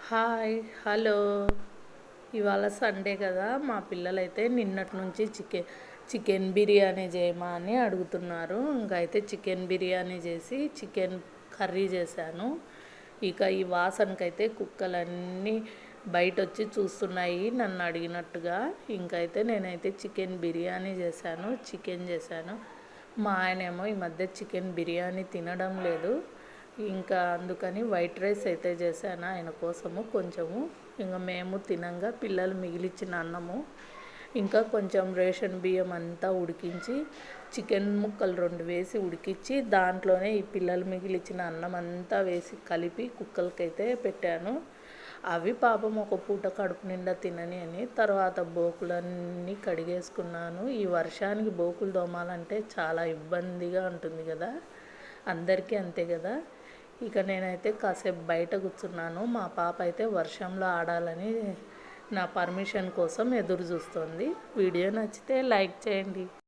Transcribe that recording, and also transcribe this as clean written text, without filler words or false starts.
Hi hello. ఇవాళ Sunday కదా, మా పిల్లలైతే నిన్నటి నుంచి చికెన్ బిర్యానీ చేయమా అని అడుగుతున్నారు. ఇంకా అయితే చికెన్ బిర్యానీ చేసి చికెన్ కర్రీ చేశాను. ఇక ఈ వాసనకైతే కుక్కలన్నీ బయట వచ్చి చూస్తున్నాయి నన్ను అడిగినట్టుగా. ఇంకైతే నేనైతే చికెన్ బిర్యానీ చేశాను, చికెన్ చేశాను. మా ఆయనేమో ఈ మధ్య చికెన్ బిర్యానీ తినడం లేదు. ఇంకా అందుకని వైట్ రైస్ అయితే చేశాను ఆయన కోసము కొంచెము. ఇంకా మేము తినంగా పిల్లలు మిగిలిచ్చిన అన్నము, ఇంకా కొంచెం రేషన్ బియ్యం అంతా ఉడికించి చికెన్ ముక్కలు 2 వేసి ఉడికించి దాంట్లోనే ఈ పిల్లలు మిగిలిచ్చిన అన్నం అంతా వేసి కలిపి కుక్కలకైతే పెట్టాను. అవి పాపం ఒక పూట కడుపు నిండా తినని అని తర్వాత బోకులన్నీ కడిగేసుకున్నాను. ఈ వర్షానికి బోకులు తోమాలంటే చాలా ఇబ్బందిగా ఉంటుంది కదా, అందరికీ అంతే కదా. ఇక నేనైతే కాసేపు బయట కూర్చున్నాను. మా పాప అయితే వర్షంలో ఆడాలని నా పర్మిషన్ కోసం ఎదురు చూస్తుంది. వీడియో నచ్చితే లైక్ చేయండి.